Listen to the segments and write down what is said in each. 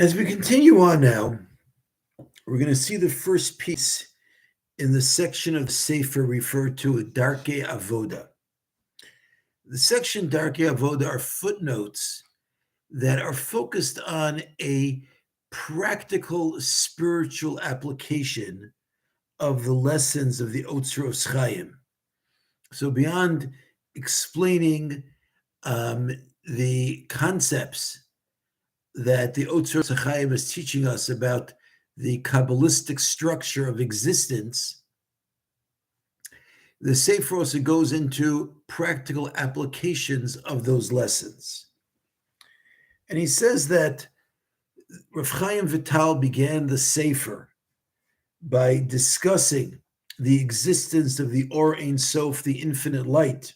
As we continue on now, we're going to see the first piece in the section of the Sefer referred to as Darkei Avoda. The section Darkei Avoda are footnotes that are focused on a practical spiritual application of the lessons of the Otzros Chaim. So beyond explaining the concepts that the Otzros Chaim is teaching us about the Kabbalistic structure of existence, the Sefer also goes into practical applications of those lessons. And he says that Rav Chaim Vital began the Sefer by discussing the existence of the Or Ein Sof, the infinite light,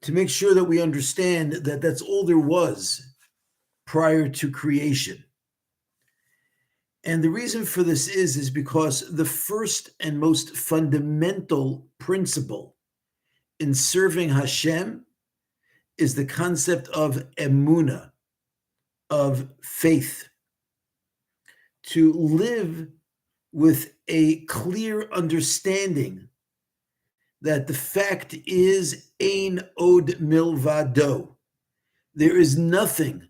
to make sure that we understand that that's all there was prior to creation. And the reason for this is because the first and most fundamental principle in serving Hashem is the concept of emunah, of faith. To live with a clear understanding that the fact is ein od milvado. There is nothing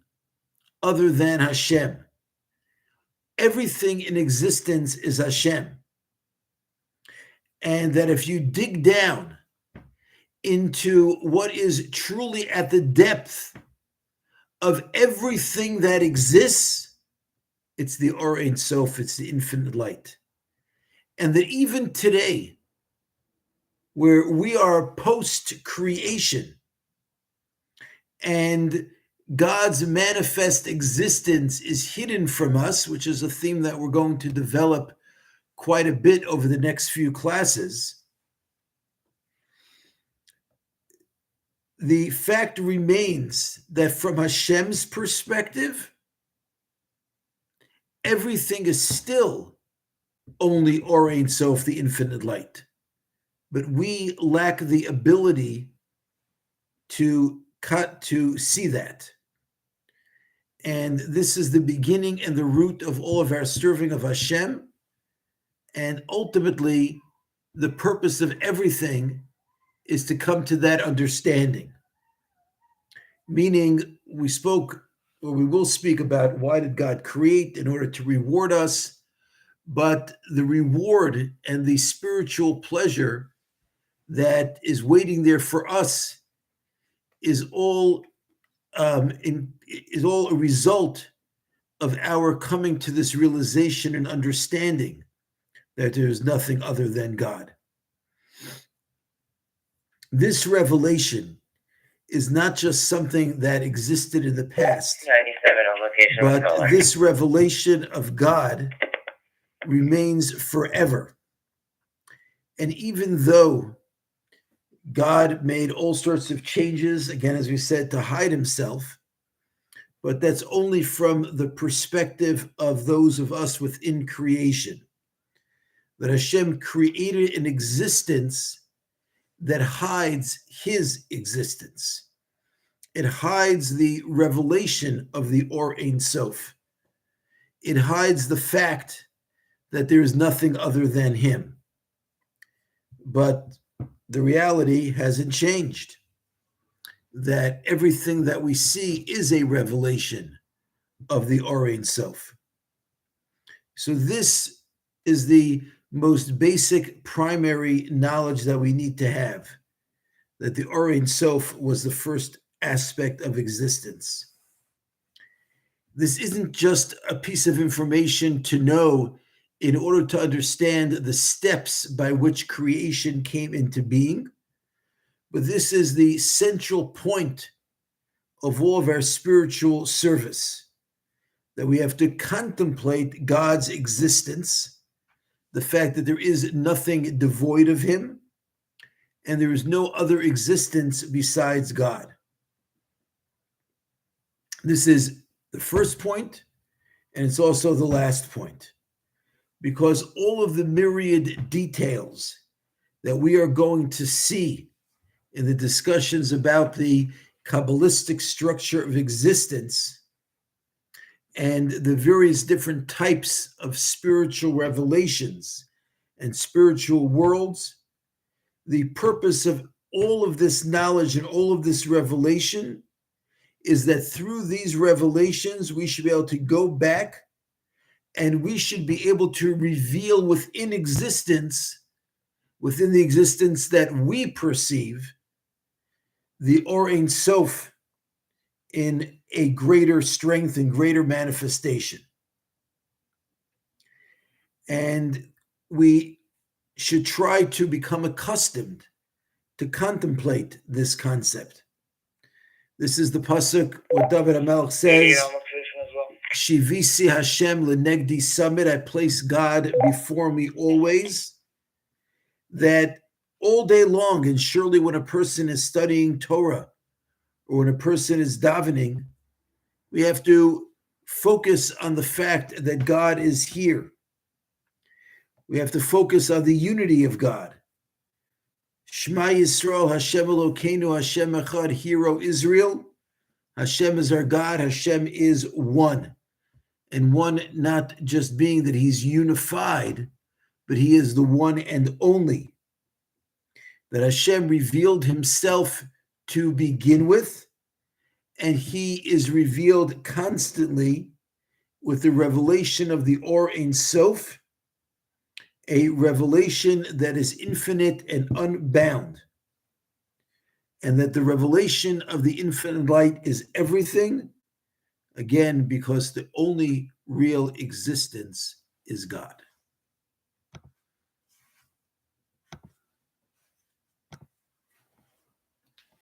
other than Hashem. Everything in existence is Hashem. And that if you dig down into what is truly at the depth of everything that exists, it's the Or Ein Sof, it's the infinite light. And that even today, where we are post-creation, and God's manifest existence is hidden from us, which is a theme that we're going to develop quite a bit over the next few classes, the fact remains that from Hashem's perspective, everything is still only Or Ein Sof, the infinite light. But we lack the ability to see that. And this is the beginning and the root of all of our serving of Hashem. And ultimately, the purpose of everything is to come to that understanding. Meaning, we will speak about why did God create in order to reward us, but the reward and the spiritual pleasure that is waiting there for us is all a result of our coming to this realization and understanding that there is nothing other than God. This revelation is not just something that existed in the past, but this revelation of God remains forever. And even though God made all sorts of changes, again, as we said, to hide himself, but that's only from the perspective of those of us within creation. That Hashem created an existence that hides his existence. It hides the revelation of the Or Ein Sof. It hides the fact that there is nothing other than him. But the reality hasn't changed. That everything that we see is a revelation of the Or Ein Sof. So this is the most basic primary knowledge that we need to have, that the Or Ein Sof was the first aspect of existence. This isn't just a piece of information to know in order to understand the steps by which creation came into being, but this is the central point of all of our spiritual service, that we have to contemplate God's existence, the fact that there is nothing devoid of him, and there is no other existence besides God. This is the first point, and it's also the last point, because all of the myriad details that we are going to see in the discussions about the Kabbalistic structure of existence and the various different types of spiritual revelations and spiritual worlds, the purpose of all of this knowledge and all of this revelation is that through these revelations, we should be able to go back and we should be able to reveal within the existence that we perceive, the Or Ein Sof in a greater strength and greater manifestation. And we should try to become accustomed to contemplate this concept. This is the pasuk what David HaMelech says, Shivisi Hashem lenegdi samid, I place God before me always, that all day long, and surely when a person is studying Torah, or when a person is davening, we have to focus on the fact that God is here. We have to focus on the unity of God. Shema Yisrael, Hashem Elokeinu, Hashem Echad, Hear, O Israel. Hashem is our God, Hashem is one. And one not just being that he's unified, but he is the one and only. That Hashem revealed himself to begin with, and he is revealed constantly with the revelation of the Or Ein Sof, a revelation that is infinite and unbound, and that the revelation of the infinite light is everything, again, because the only real existence is God.